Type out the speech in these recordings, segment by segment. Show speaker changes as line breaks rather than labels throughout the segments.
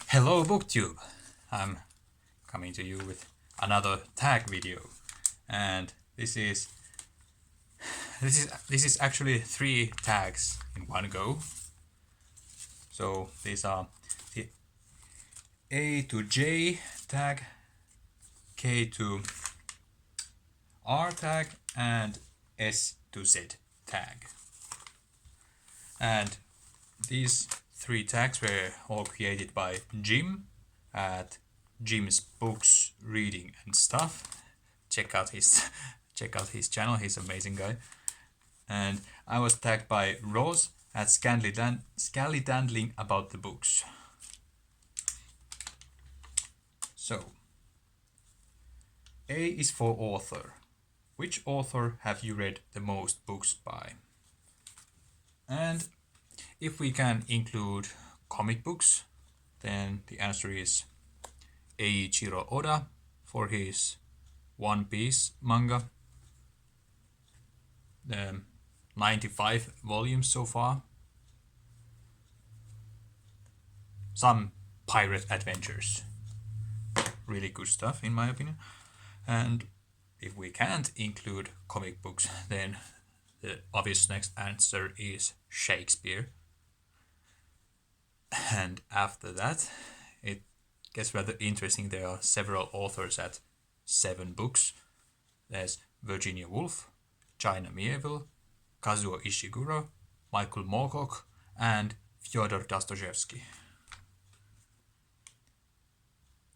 Hello BookTube! I'm coming to you with another tag video, and this is actually 3 tags in one go. So these are the A to J tag, K to R tag, and S to Z tag. And these 3 tags were all created by Jim at Jim's Books, Reading and Stuff. Check out his channel, he's an amazing guy. And I was tagged by Rose at Scallydandling about the books. So, A is for author. Which author have you read the most books by? And if we can include comic books, then the answer is Eiichiro Oda for his One Piece manga. 95 volumes so far. Some pirate adventures. Really good stuff in my opinion. And if we can't include comic books, then the obvious next answer is Shakespeare. And after that, it gets rather interesting. There are several authors at 7 books. There's Virginia Woolf, China Mieville, Kazuo Ishiguro, Michael Moorcock, and Fyodor Dostoevsky.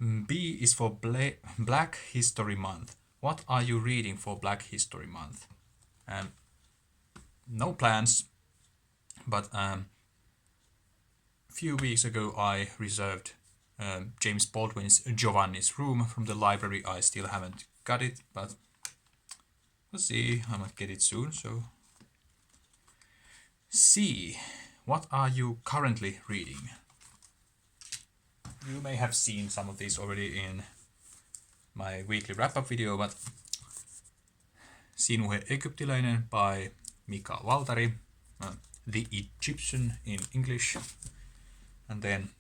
B is for Black History Month. What are you reading for Black History Month? No plans, but a few weeks ago I reserved James Baldwin's Giovanni's Room from the library. I still haven't got it, but we'll see. I might get it soon. So, C. What are you currently reading? You may have seen some of these already in my weekly wrap-up video, but Sinuhe Egyptiläinen by Mika Waltari, The Egyptian in English, and then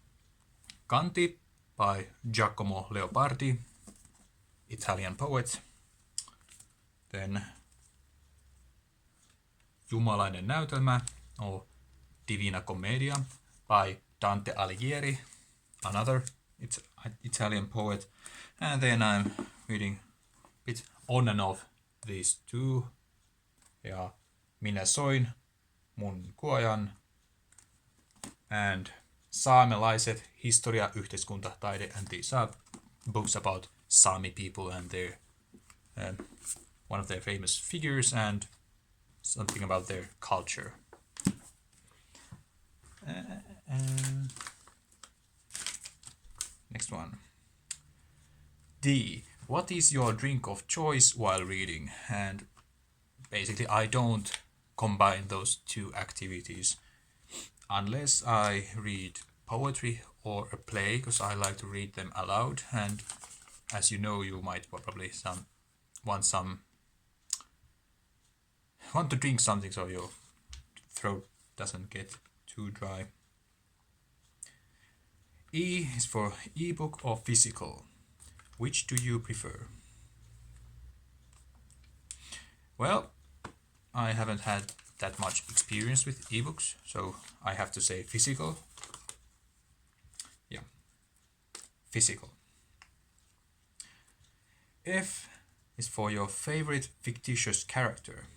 Kanti by Giacomo Leopardi, Italian poet, then Jumalainen näytelmä or Divina Commedia by Dante Alighieri, another Italian poet, and then I'm reading a bit on and off these 2. They are Minä soin, mun kuojan, and Saamelaiset, historia, yhteiskunta, taide, and these are books about Sami people and their one of their famous figures and something about their culture. Next one. D. What is your drink of choice while reading? And basically I don't combine those 2 activities unless I read poetry or a play, because I like to read them aloud. And as you know, you might probably want to drink something so your throat doesn't get too dry. E is for ebook or physical. Which do you prefer? Well, I haven't had that much experience with ebooks, so I have to say physical. Yeah, physical. F is for your favorite fictitious character.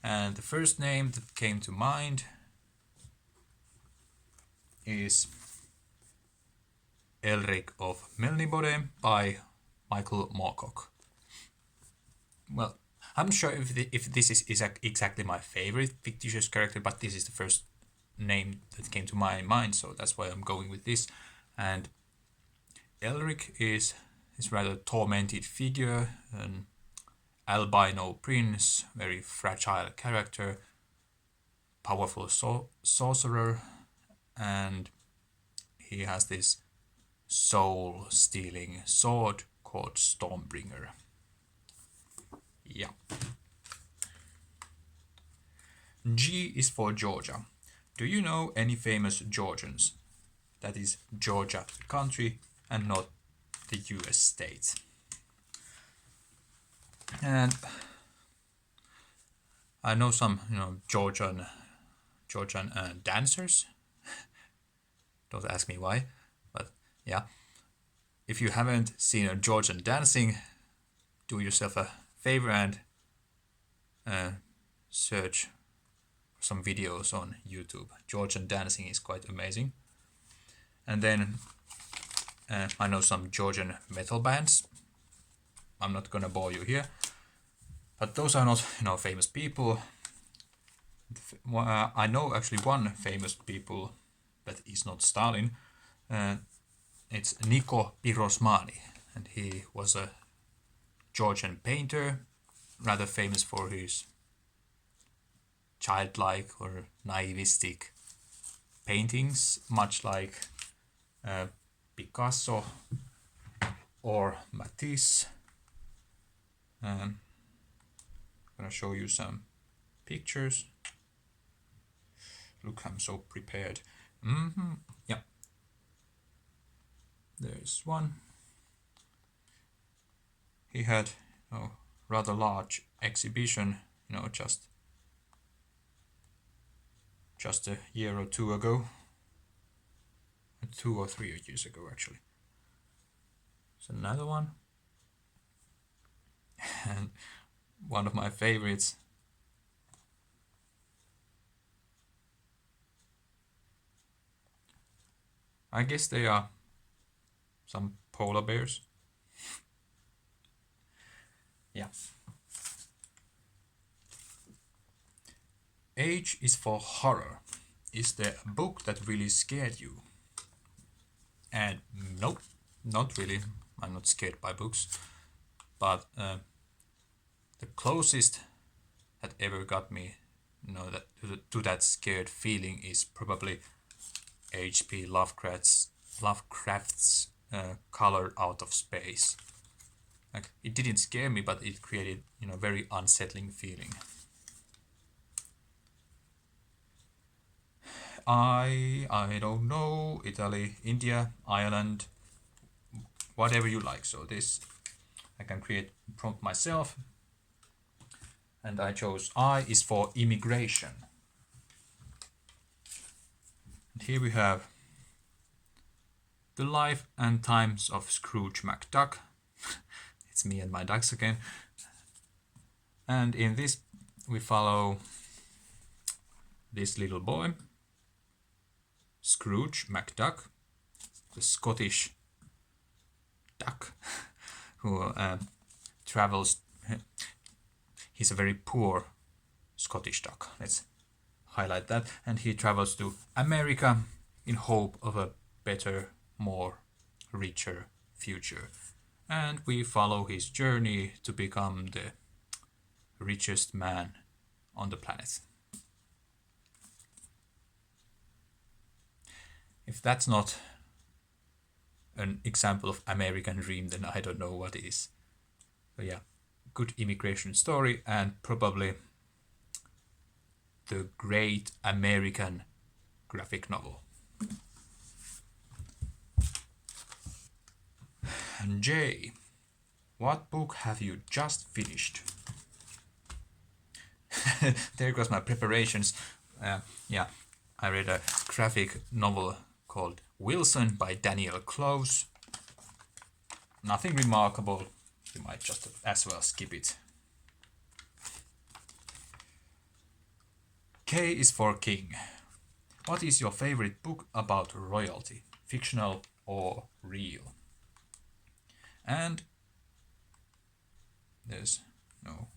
And the first name that came to mind is Elric of Melnibode by Michael Moorcock. Well, I'm not sure if this is exactly my favorite fictitious character, but this is the first name that came to my mind, so that's why I'm going with this. And Elric is rather tormented figure, an albino prince, very fragile character, powerful sorcerer, and he has this soul-stealing sword called Stormbringer. Yeah. G is for Georgia. Do you know any famous Georgians? that is Georgia, the country, and not the US state. And I know some, Georgian dancers. Don't ask me why, but yeah. If you haven't seen a Georgian dancing, do yourself a favor and search some videos on YouTube. Georgian dancing is quite amazing. And then I know some Georgian metal bands. I'm not gonna bore you here, but those are not famous people. I know actually one famous people that is not Stalin. It's Niko Pirosmani, and he was a Georgian painter, rather famous for his childlike or naivistic paintings, much like Picasso or Matisse. I'm gonna show you some pictures. Look, I'm so prepared. Yeah. There's one. He had a rather large exhibition, just a year or two ago. 2 or 3 years ago, actually. There's another one. And one of my favorites. I guess they are some polar bears. Yeah. Age is for Horror is the book that really scared you. And nope, not really. I'm not scared by books. But the closest that ever got me to that scared feeling is probably H.P. Lovecraft's Color Out of Space. Like, it didn't scare me, but it created very unsettling feeling. I don't know, Italy, India, Ireland, whatever you like. So this I can create prompt myself, and I chose I is for immigration. And here we have the life and times of Scrooge McDuck. It's me and my ducks again. And in this we follow this little boy, Scrooge McDuck, the Scottish duck, who travels. He's a very poor Scottish duck. Let's highlight that. And he travels to America in hope of a better, more richer future. And we follow his journey to become the richest man on the planet. If that's not an example of American dream, then I don't know what is. So yeah, good immigration story, and probably the great American graphic novel. And Jay, what book have you just finished? There goes my preparations. Yeah, I read a graphic novel called Wilson by Daniel Close. Nothing remarkable. You might just as well skip it. K is for King. What is your favorite book about royalty, fictional or real? And there's no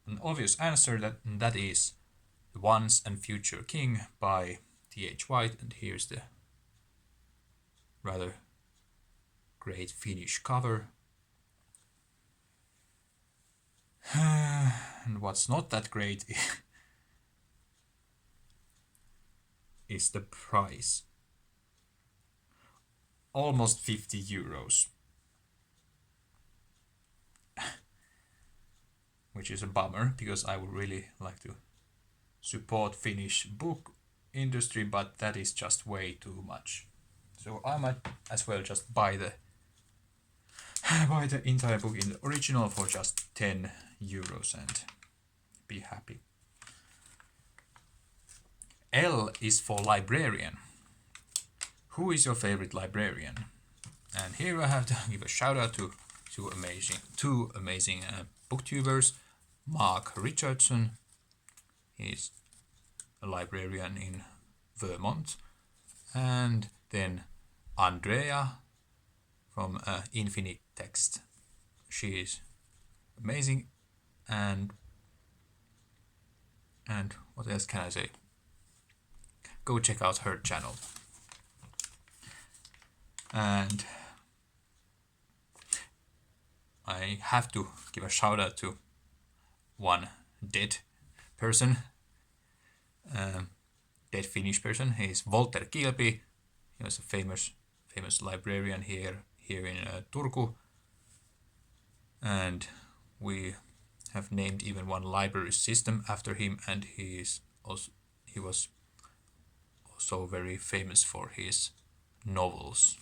an obvious answer, that is The Once and Future King by T.H. White, and here's the rather great Finnish cover. And what's not that great is the price. Almost 50 euros. Which is a bummer, because I would really like to support Finnish book industry, but that is just way too much. So I might as well just buy the entire book in the original for just 10 euros and be happy. L is for librarian. Who is your favorite librarian? And here I have to give a shout out to two amazing booktubers. Mark Richardson, he's a librarian in Vermont, and then Andrea from Infinite Text. She is amazing, and what else can I say? Go check out her channel. And I have to give a shout out to one dead person, dead Finnish person. He's Walter Kilpi. He was a famous librarian here in Turku, and we have named even one library system after him. And he was also very famous for his novels.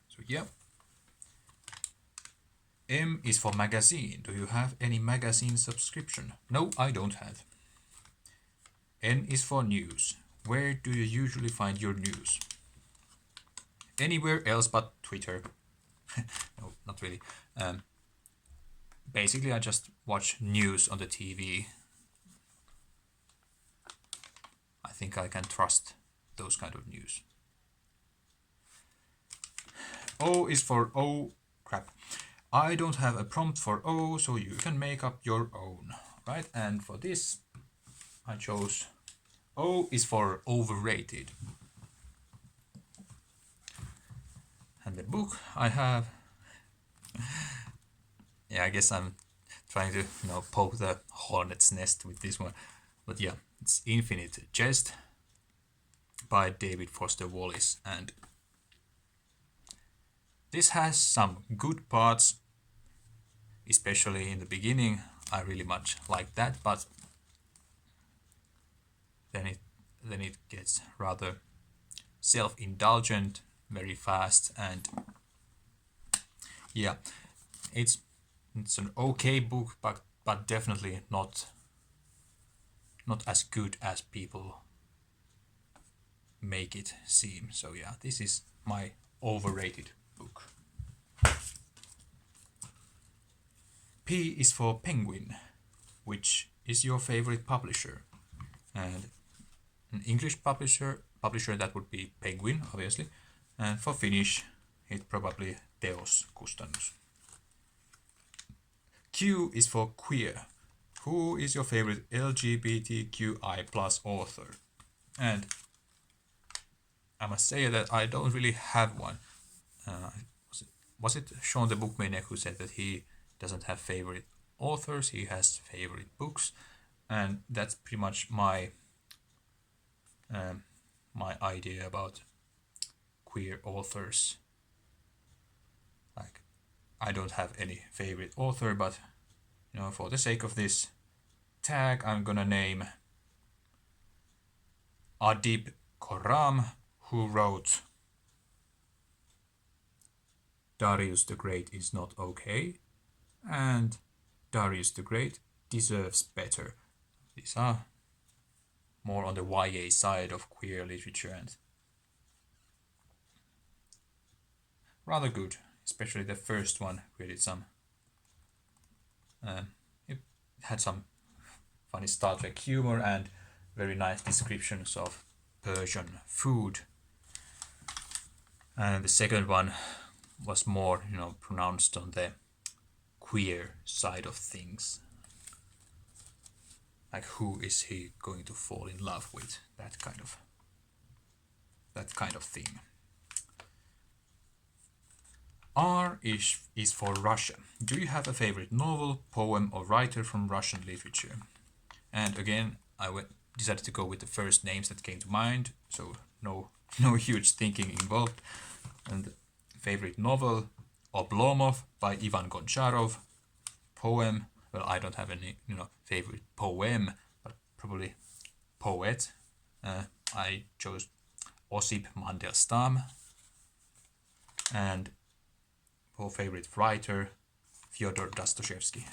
So yeah. M is for magazine. Do you have any magazine subscription? No, I don't have. N is for news. Where do you usually find your news? Anywhere else but Twitter. No, not really. Basically, I just watch news on the TV. I think I can trust those kind of news. O is for crap. I don't have a prompt for O, so you can make up your own, right? And for this, I chose O is for overrated. And the book I have, yeah, I guess I'm trying to poke the hornet's nest with this one, but yeah, it's Infinite Jest by David Foster Wallace, and this has some good parts, especially in the beginning. I really much like that, but then it gets rather self-indulgent very fast, and yeah, it's an okay book, but definitely not as good as people make it seem. So yeah, this is my overrated book. P is for Penguin. Which is your favorite publisher? And an English publisher that would be Penguin, obviously. And for Finnish, it's probably Teos Kustannus. Q is for queer. Who is your favorite LGBTQI+ author? And I must say that I don't really have one. Was it Sean the Bookmaniac who said that he doesn't have favorite authors, he has favorite books, and that's pretty much my idea about queer authors. Like, I don't have any favorite author, but for the sake of this tag, I'm gonna name Adib Khorram, who wrote Darius the Great is Not Okay, and Darius the Great Deserves Better. These are more on the YA side of queer literature and rather good, especially the first one created some it had some funny Star Trek humor and very nice descriptions of Persian food. And the second one was more, pronounced on the queer side of things. Like, who is he going to fall in love with? That kind of thing. R is for Russia. Do you have a favorite novel, poem, or writer from Russian literature? And again, decided to go with the first names that came to mind, so no huge thinking involved. And favorite novel, Oblomov by Ivan Goncharov. Poem, well, I don't have any favorite poem, but probably poet I chose Osip Mandelstam, and for favorite writer, Fyodor Dostoevsky.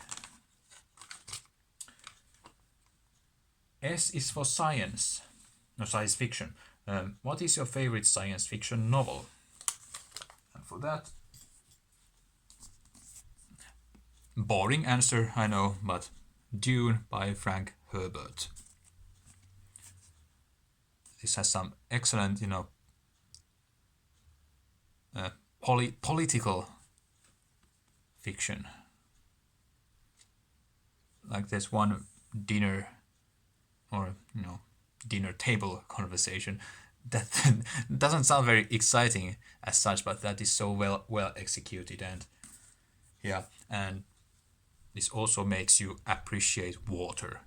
S is for science, no, science fiction. What is your favorite science fiction novel? And for that, boring answer, I know, but Dune by Frank Herbert. This has some excellent, political fiction. Like there's one dinner or dinner table conversation that doesn't sound very exciting as such, but that is so well executed, and and this also makes you appreciate water.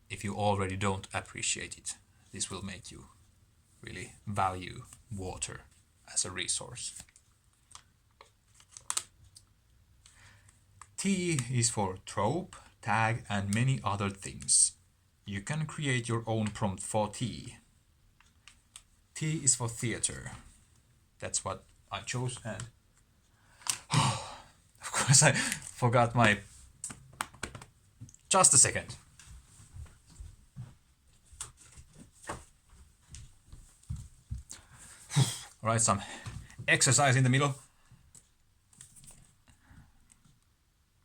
If you already don't appreciate it, this will make you really value water as a resource. T is for trope, tag, and many other things. You can create your own prompt for T. T is for theater. That's what I chose, and of course I forgot my... Just a second. Alright, some exercise in the middle.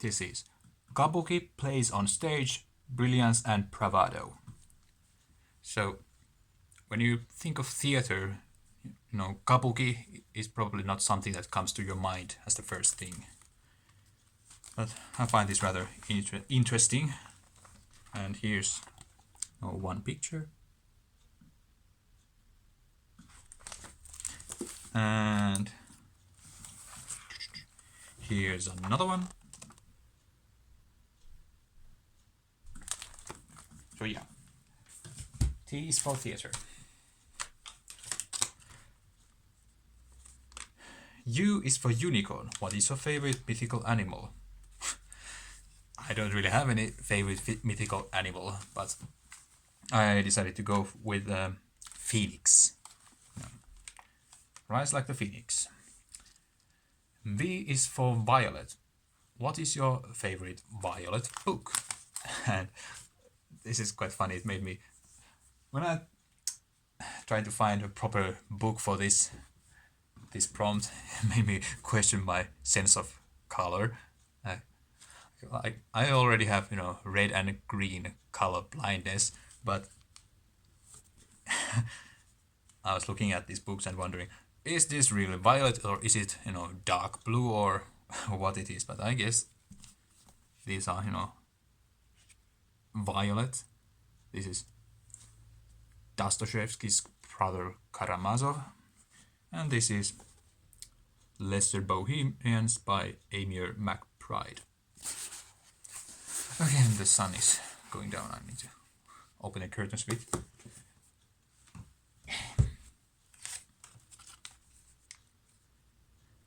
This is Kabuki plays on stage, brilliance and bravado. So, when you think of theater, Kabuki is probably not something that comes to your mind as the first thing. But I find this rather interesting. And here's one picture. And here's another one. So yeah, T is for theater. U is for unicorn. What is your favorite mythical animal? I don't really have any favorite mythical animal, but I decided to go with phoenix. Rise like the phoenix. V is for violet. What is your favorite violet book? And this is quite funny. It made me, when I tried to find a proper book for this prompt, it made me question my sense of color. I already have red and green color blindness, but I was looking at these books and wondering, is this really violet or is it dark blue or what it is? But I guess these are violet. This is Dostoevsky's brother Karamazov, and this is Lesser Bohemians by Amir McBride. Again, the sun is going down. I need to open the curtains a bit.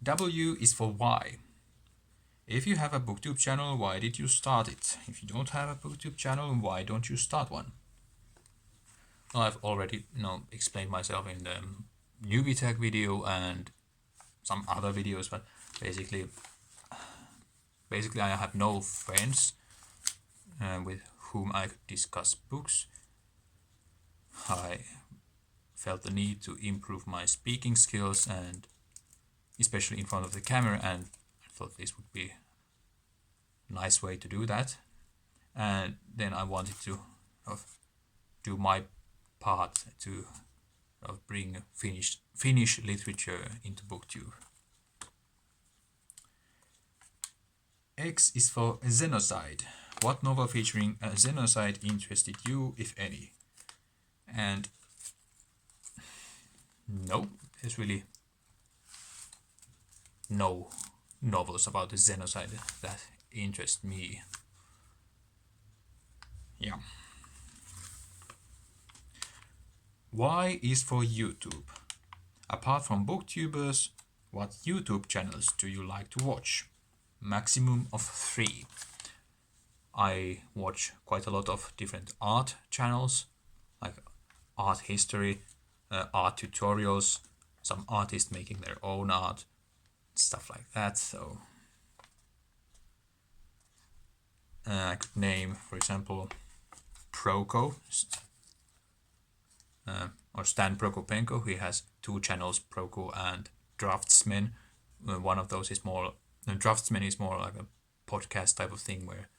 W is for why. If you have a booktube channel, why did you start it? If you don't have a booktube channel, why don't you start one? Well, I've already explained myself in the newbie tag video and some other videos, but basically I have no friends with whom I could discuss books. I felt the need to improve my speaking skills, and especially in front of the camera, and I thought this would be a nice way to do that. And then I wanted to do my part to bring Finnish literature into booktube. X is for genocide. What novel featuring a genocide interested you, if any? And no, there's really no novels about the genocide that interest me. Yeah. Y is for YouTube. Apart from booktubers, what YouTube channels do you like to watch? Maximum of 3. I watch quite a lot of different art channels. Like art history, art tutorials, some artists making their own art, stuff like that. So I could name, for example, Proko, or Stan Prokopenko. He has 2 channels, Proko and Draftsman. One of those is more, Draftsman is more like a podcast type of thing where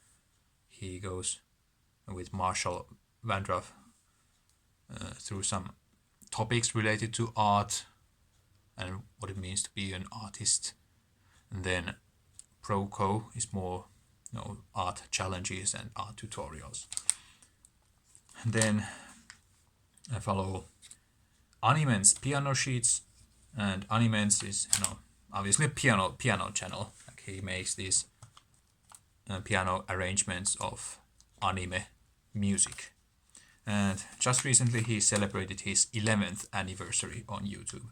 he goes with Marshall Vandruff through some topics related to art and what it means to be an artist. And then Proco is more art challenges and art tutorials. And then I follow Animen's piano sheets, and Animen's is obviously a piano channel. Like he makes these piano arrangements of anime music. And just recently he celebrated his 11th anniversary on YouTube.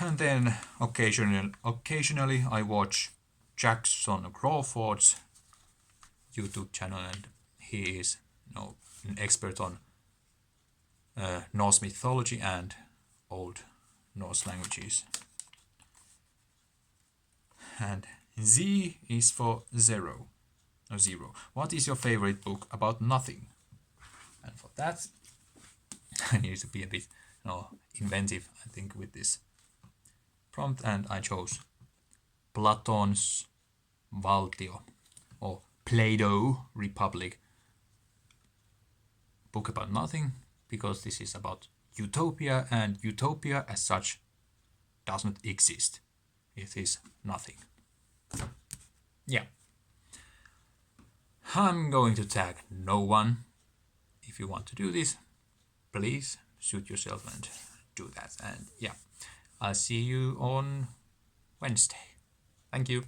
And then occasionally I watch Jackson Crawford's YouTube channel, and he is an expert on Norse mythology and Old Norse languages. And Z is for zero. What is your favorite book about nothing? And for that, I need to be a bit inventive, I think, with this prompt, and I chose Platon's Valtio, or Plato Republic, book about nothing, because this is about utopia, and utopia as such doesn't exist. It is nothing. Yeah. I'm going to tag no one. If you want to do this, please suit yourself and do that. And yeah, I'll see you on Wednesday. Thank you.